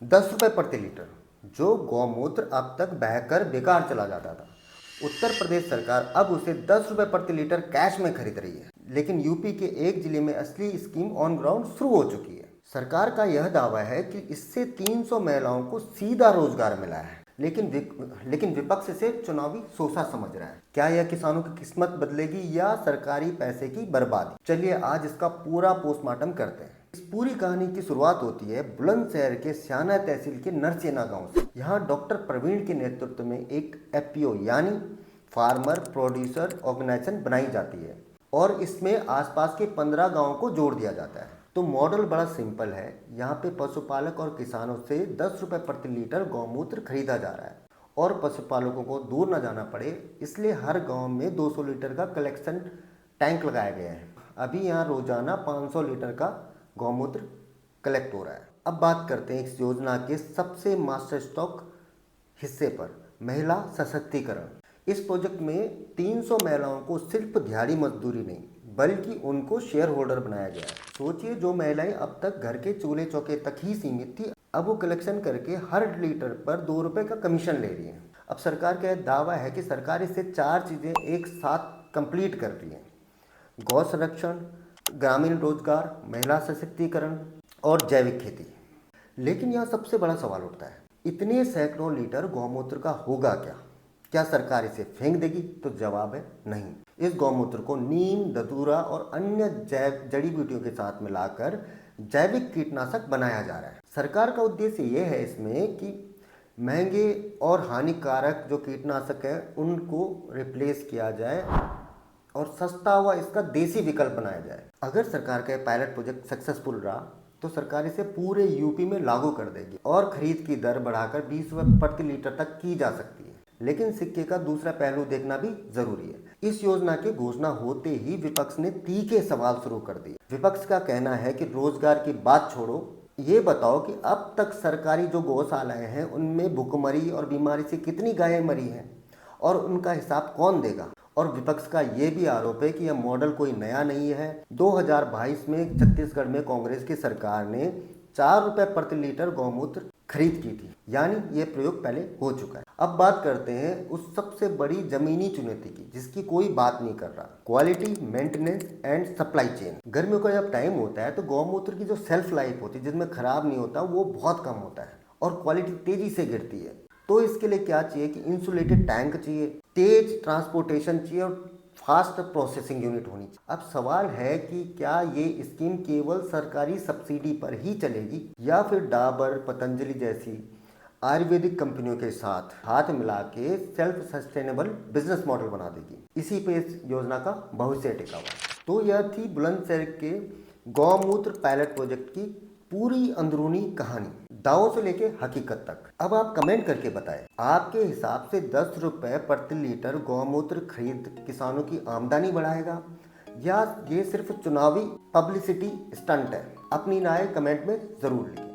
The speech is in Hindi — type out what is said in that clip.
10 रुपये प्रति लीटर जो गौमूत्र अब तक बहकर बेकार चला जाता था, उत्तर प्रदेश सरकार अब उसे 10 रुपये प्रति लीटर कैश में खरीद रही है। लेकिन यूपी के एक जिले में असली स्कीम ऑन ग्राउंड शुरू हो चुकी है। सरकार का यह दावा है कि इससे 300 महिलाओं को सीधा रोजगार मिला है, लेकिन विपक्ष इसे चुनावी शोषा समझ रहा है। क्या यह किसानों की किस्मत बदलेगी या सरकारी पैसे की बर्बादी? चलिए आज इसका पूरा पोस्टमार्टम करते हैं। इस पूरी कहानी की शुरुआत होती है बुलंदशहर के स्याना तहसील के नरसेना गांव से। यहाँ डॉक्टर प्रवीण के नेतृत्व में एक एफपीओ यानी फार्मर प्रोड्यूसर ऑर्गेनाइजेशन बनाई जाती है और इसमें आसपास के 15 गांवों को जोड़ दिया जाता है। तो मॉडल बड़ा सिंपल है। यहाँ पे पशुपालक और किसानों से 10 रुपये प्रति लीटर गौमूत्र खरीदा जा रहा है और पशुपालकों को दूर न जाना पड़े, इसलिए हर गांव में 200 लीटर का कलेक्शन टैंक लगाया गया है। अभी यहाँ रोजाना 500 लीटर का गौमूत्र कलेक्ट हो रहा है। अब बात करते हैं इस योजना के सबसे मास्टर स्ट्रोक हिस्से पर, महिला सशक्तिकरण। इस प्रोजेक्ट में 300 महिलाओं को सिर्फ दिहाड़ी मजदूरी नहीं बल्कि उनको शेयर होल्डर बनाया गया है। सोचिए, जो महिलाएं अब तक घर के चूल्हे चौके तक ही सीमित थी, अब वो कलेक्शन करके हर लीटर पर 2 रुपये का कमीशन ले रही है। अब सरकार का दावा है कि सरकार इससे 4 चीज़ें एक साथ कंप्लीट कर रही है: गौ संरक्षण, ग्रामीण रोजगार, महिला सशक्तिकरण और जैविक खेती। लेकिन यहाँ सबसे बड़ा सवाल उठता है, इतने सैकड़ों लीटर गौमूत्र का होगा क्या? क्या सरकार इसे फेंक देगी? तो जवाब है नहीं। इस गौमूत्र को नीम, धतूरा और अन्य जड़ी बूटियों के साथ मिलाकर जैविक कीटनाशक बनाया जा रहा है। सरकार का उद्देश्य यह है इसमें कि महंगे और हानिकारक जो कीटनाशक है उनको रिप्लेस किया जाए और सस्ता हुआ इसका देसी विकल्प बनाया जाए। अगर सरकार का पायलट प्रोजेक्ट सक्सेसफुल रहा तो सरकार इसे पूरे यूपी में लागू कर देगी और खरीद की दर बढ़ाकर 20 रुपये प्रति लीटर तक की जा सकती है। लेकिन सिक्के का दूसरा पहलू देखना भी जरूरी है। इस योजना की घोषणा होते ही विपक्ष ने तीखे सवाल शुरू कर दिए। विपक्ष का कहना है कि रोजगार की बात छोड़ो, ये बताओ कि अब तक सरकारी जो गौशालाएं हैं उनमें भूखमरी और बीमारी से कितनी गायें मरी हैं और उनका हिसाब कौन देगा? और विपक्ष का ये भी आरोप है कि यह मॉडल कोई नया नहीं है। 2022 में छत्तीसगढ़ में कांग्रेस की सरकार ने 4 रुपये प्रति लीटर गौमूत्र खरीद की थी, यानी ये प्रयोग पहले हो चुका है। अब बात करते हैं उस सबसे बड़ी जमीनी चुनौती की जिसकी कोई बात नहीं कर रहा: quality, maintenance and supply chain. गर्मियों का जब टाइम होता है तो गौमूत्र की जो सेल्फ लाइफ होती है, जिसमें खराब नहीं होता, वो बहुत कम होता है और क्वालिटी तेजी से गिरती है। तो इसके लिए क्या चाहिए कि इंसुलेटेड टैंक चाहिए, तेज ट्रांसपोर्टेशन चाहिए और फास्ट प्रोसेसिंग यूनिट होनी चाहिए। अब सवाल है कि क्या ये स्कीम केवल सरकारी सब्सिडी पर ही चलेगी या फिर डाबर, पतंजलि जैसी आयुर्वेदिक कंपनियों के साथ हाथ मिला के सेल्फ सस्टेनेबल बिजनेस मॉडल बना देगी? इसी पे इस योजना का भविष्य टिका हुआ है। तो यह थी बुलंदशहर के गौमूत्र पायलट प्रोजेक्ट की पूरी अंदरूनी कहानी, दावों से लेके हकीकत तक। अब आप कमेंट करके बताएं, आपके हिसाब से 10 रुपये प्रति लीटर गौमूत्र खरीद किसानों की आमदनी बढ़ाएगा या ये सिर्फ चुनावी पब्लिसिटी स्टंट है? अपनी राय कमेंट में जरूर लिखें।